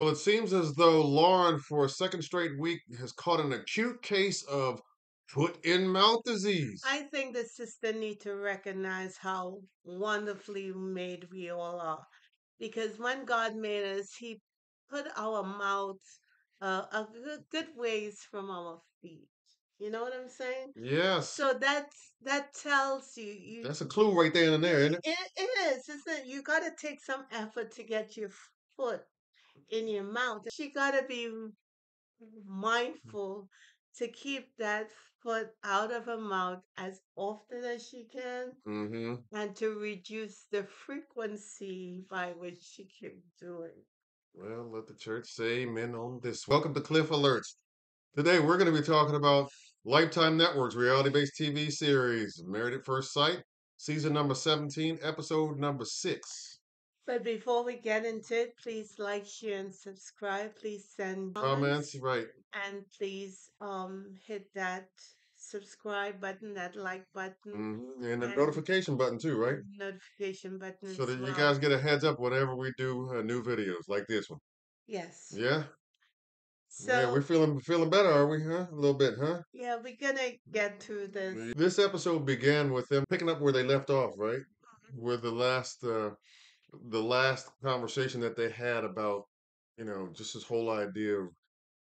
Well, it seems as though Lauren, for a second straight week, has caught an acute case of foot in mouth disease. I think the sister need to recognize how wonderfully made we all are. Because when God made us, He put our mouths a good ways from our feet. You know what I'm saying? Yes, So that tells you that's a clue right there and there, isn't it? it is, isn't it? You got to take some effort to get your foot in your mouth. She got to be mindful to keep that foot out of her mouth as often as she can Mm-hmm. and to reduce the frequency by which she keeps doing. Well, let the church say amen on this. Welcome to Cliff Alerts. Today we're going to be talking about Lifetime Network's reality-based TV series, Married at First Sight, season number 17, episode number 6. But before we get into it, please like, share, and subscribe. Please send Comments, comments right. and please hit that subscribe button, that like button, And the and notification button too, right? notification button So as that you well. guys get a heads up whenever we do new videos like this one. Yes. Yeah? Yeah, we're So feeling better, are we, huh? A little bit, huh? yeah, we're gonna get through this. This episode began with them picking up where they left off, right? With the last conversation that they had about, just this whole idea of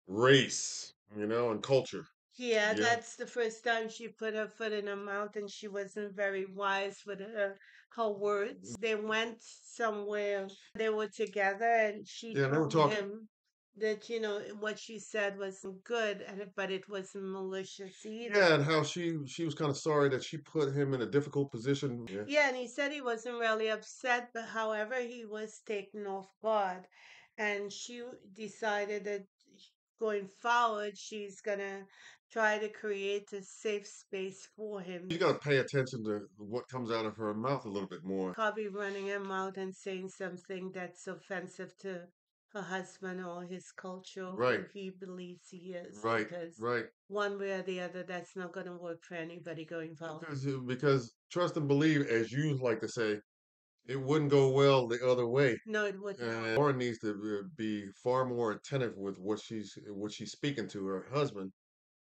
race, and culture. Yeah, Yeah. that's the first time she put her foot in her mouth and she wasn't very wise with her words. They went somewhere, they were together, and she Yeah, they were told talking. him that, what she said was good, but it wasn't malicious either. Yeah, and how she was kind of sorry that she put him in a difficult position. Yeah. Yeah, and he said he wasn't really upset, but however, he was taken off guard. And she decided that going forward, she's gonna try to create a safe space for him. You got to pay attention to what comes out of her mouth a little bit more. Probably running her mouth and saying something that's offensive to her husband or his culture, Right, who he believes he is, right, because right. one way or the other, that's not going to work for anybody going forward. Because trust and believe, as you like to say, it wouldn't go well the other way. No, it wouldn't. And Lauren needs to be far more attentive with what she's speaking to her husband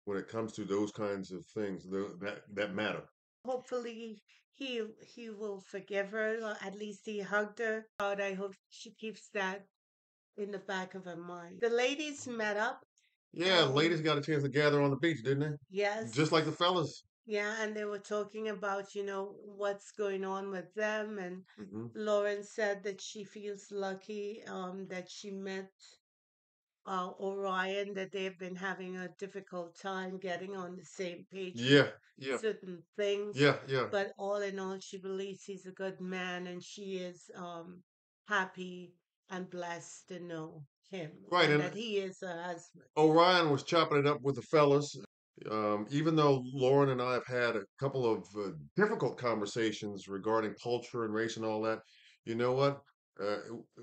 when it comes to those kinds of things that matter. Hopefully, he will forgive her, or at least he hugged her. But I hope she keeps that in the back of her mind. The ladies met up, Yeah, and ladies got a chance to gather on the beach, didn't they? yes, Just like the fellas. yeah, and they were talking about, what's going on with them. And Hmm. Lauren said that she feels lucky that she met Orion, that they've been having a difficult time getting on the same page with Yeah, yeah, certain things. yeah, yeah. But all in all, she believes he's a good man and she is happy and blessed to know him Right, and and that he is a husband. Orion was chopping it up with the fellas. Even though Lauren and I have had a couple of difficult conversations regarding culture and race and all that, you know what? Uh,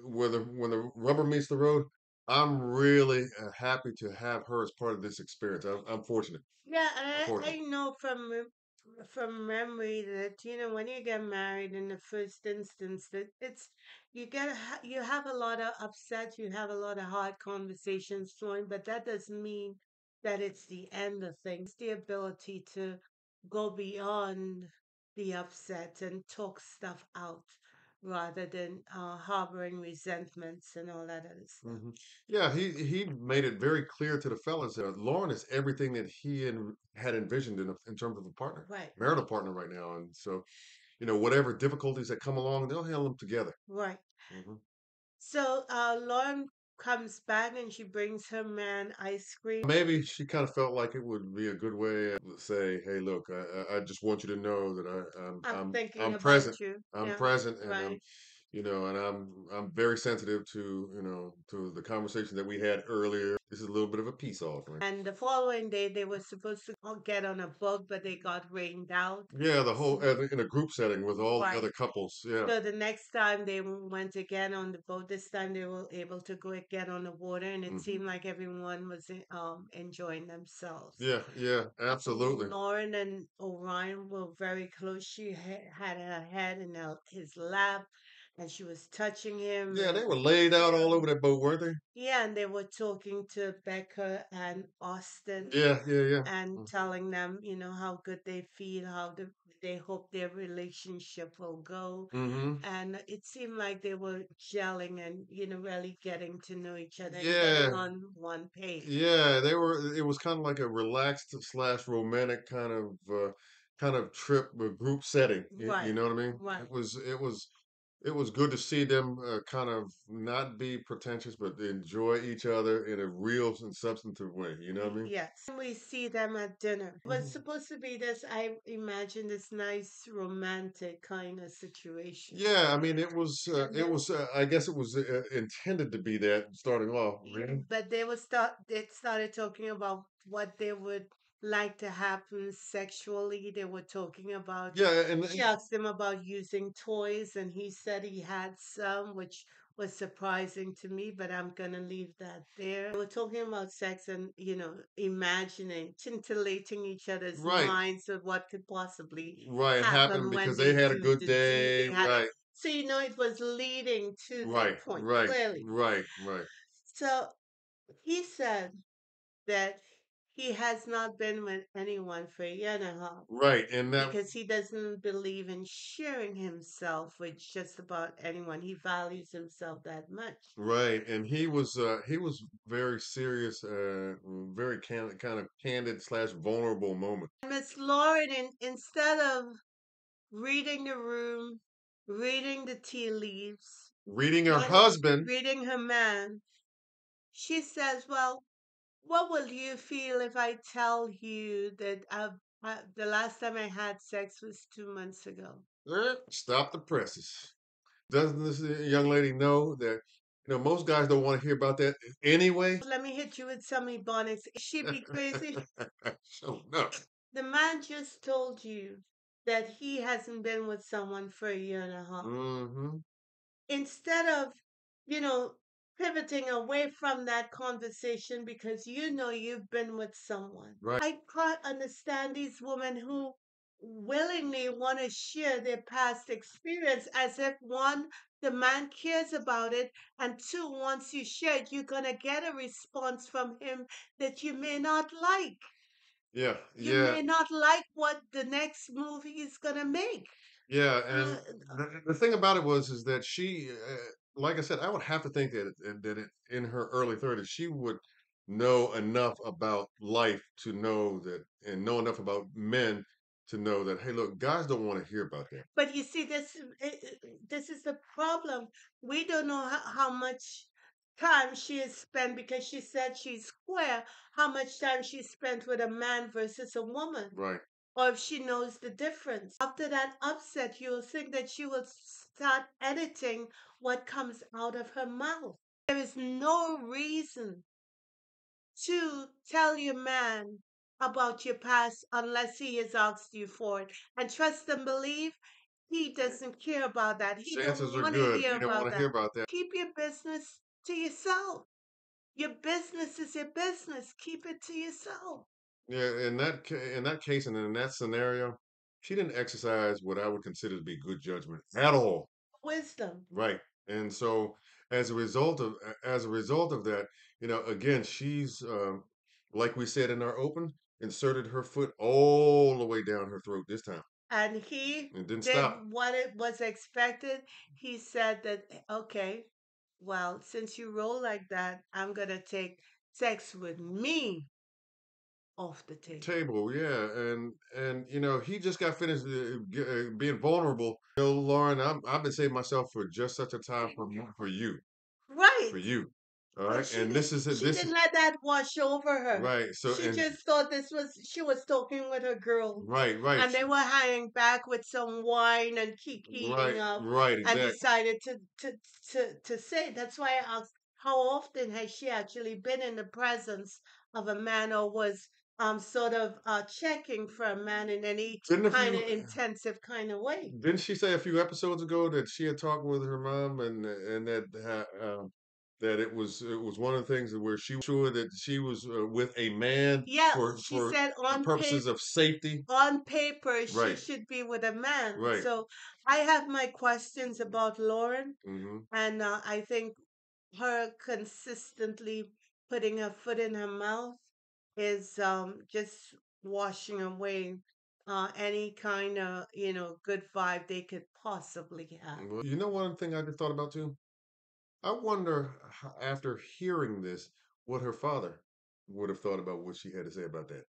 when the rubber meets the road, I'm really happy to have her as part of this experience. I'm fortunate. Yeah, I'm I fortunate. know from memory that when you get married in the first instance that you have a lot of upset, you have a lot of hard conversations flowing, but that doesn't mean that it's the end of things. The ability to go beyond the upset and talk stuff out rather than harboring resentments and all that other stuff. Hmm. Yeah, he made it very clear to the fellas that Lauren is everything that had envisioned in terms of a partner, Right, marital partner right now, and so whatever difficulties that come along, they'll handle them together. right. Hmm. So Lauren comes back and she brings her man ice cream. Maybe she kind of felt like it would be a good way to say, "Hey, look, I just want you to know that I'm thinking I'm present. about you. I'm Yeah, present, and right. I'm very sensitive to to the conversation that we had earlier. This is a little bit of a peace offering." And the following day, they were supposed to all get on a boat, but they got rained out. Yeah, the whole in a group setting with all the other Right. couples. Yeah, So the next time they went again on the boat, this time they were able to go again on the water, and it hmm, seemed like everyone was enjoying themselves. yeah, yeah, absolutely. Lauren and Orion were very close. She had her head in his lap, and she was touching him Yeah, and they were laid you out all know over that boat, weren't they? yeah, and they were talking to Becca and Austin Yeah, yeah, yeah. and telling them, how good they feel, they hope their relationship will go. Mm-hmm. And it seemed like they were gelling and, really getting to know each other and getting Yeah, on one page. yeah. They were. It was kind of like a relaxed slash romantic kind of trip, group setting. You Right, know what I mean? right. It was good to see them kind of not be pretentious, but enjoy each other in a real and substantive way. You know what I mean? Yes. We see them at dinner. It was Mhm. supposed to be this, I imagine, this nice romantic kind of situation. Yeah, I mean, And they, I guess it was intended to be that starting off. Really? but they started talking about what they would like to happen sexually. They were talking about, Yeah, she asked him about using toys, and he said he had some, which was surprising to me, but I'm gonna leave that there. They were talking about sex and, imagining, scintillating each other's right, minds of what could possibly right, happened happen when because they they had a do good the deed. day. They had Right, so it was leading to right, that point, right, clearly. right, right, So he said that he has not been with anyone for a year and a half right, and that because he doesn't believe in sharing himself with just about anyone. He values himself that much. right, and he was very serious, very kind of candid slash vulnerable moment. Miss Lauren, instead of reading the room, reading the tea leaves, Reading her kind of husband, reading her man, she says, "Well, what will you feel if I tell you that the last time I had sex was 2 months ago?" stop the presses. Doesn't this young lady know that most guys don't want to hear about that anyway? Let me hit you with some ebonics. Is she be crazy? So no. The man just told you that he hasn't been with someone for a year and a half. Mm-hmm. Instead of, you know, pivoting away from that conversation because you've been with someone. Right. I can't understand these women who willingly want to share their past experience as if one, the man cares about it, and two, once you share it, you're going to get a response from him that you may not like. Yeah. You Yeah. may not like what the next movie is going to make. Yeah. Uh, And the thing about it was is that she, like I said, I would have to think in her early 30s, she would know enough about life to know that, and know enough about men to know that, hey, look, guys don't want to hear about that. But you see, this is the problem. We don't know how much time she has spent because she said she's queer, how much time she spent with a man versus a woman, Right. or if she knows the difference. After that upset, you'll think that she will start editing what comes out of her mouth. There is no reason to tell your man about your past unless he has asked you for it. And trust and believe, he doesn't care about that. He Chances don't are want to good hear he don't about want to hear that. about that. Keep your business to yourself. Your business is your business. Keep it to yourself. Yeah, in that case and in that scenario, she didn't exercise what I would consider to be good judgment at all. Wisdom. Right. And so as a result of that, again, she's like we said in our open, inserted her foot all the way down her throat this time And he and didn't stop. did what it was expected. He said that, okay, well, since you roll like that, I'm going to take sex with me off the table. Table, yeah, and he just got finished being vulnerable. Lauren, I've been saving myself for just such a time Right. for you. All But right, and she this is didn't let that wash over her. right. So She and just thought she was talking with her girl. right, right, And they were hanging back with some wine and kikiing right, up right, and exactly. decided to say. That's why I asked how often has she actually been in the presence of a man or was sort of checking for a man in any Didn't a kind of few intensive kind of way. didn't she say a few episodes ago that she had talked with her mom and that it was one of the things where she was sure that she was with a man Yeah, she for said purposes of safety. on paper she Right, should be with a man. right. So I have my questions about Lauren, Hmm. and I think her consistently putting her foot in her mouth is just washing away any kind of good vibe they could possibly have. Well, you know one thing I just thought about too? I wonder after hearing this, what her father would have thought about what she had to say about that.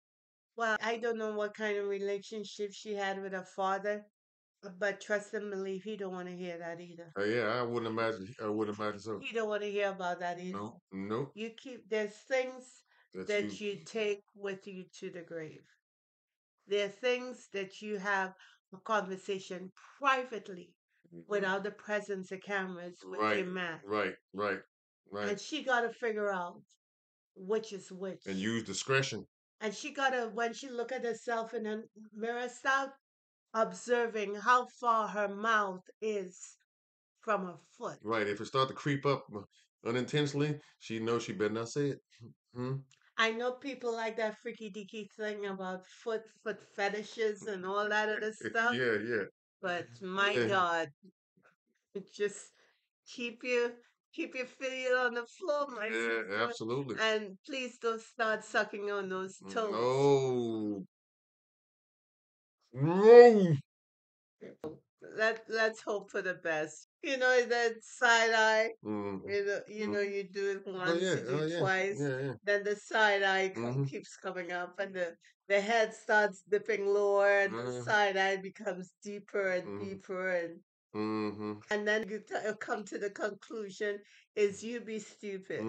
Well, I don't know what kind of relationship she had with her father, but trust and believe he don't want to hear that either. Yeah, I wouldn't imagine. I wouldn't imagine so. He don't want to hear about that either. No, nope. You keep there's things That's that huge. you take with you to the grave. There are things that you have a conversation privately Hmm. without the presence of cameras with Right, your man. right, right, right. And she got to figure out which is And which. use discretion. And she got to, when she look at herself in the mirror, start observing how far her mouth is from her foot. Right. If it start to creep up unintentionally, she knows she better not say it. Hmm. I know people like that freaky deaky thing about foot fetishes and all that other stuff, Yeah, yeah, but my yeah, God, just keep your keep your feet on the floor, my yeah. sister, Absolutely. and please don't start sucking on those toes. No, no. Let's hope for the best. That side eye. Mm-hmm. You do it Oh once, yeah, you do oh it yeah, twice, yeah, yeah. then the side eye Mm-hmm. keeps coming up, and the head starts dipping lower, and the Uh, side eye becomes deeper and mm-hmm. deeper, Mm-hmm. and then you come to the conclusion is you be stupid.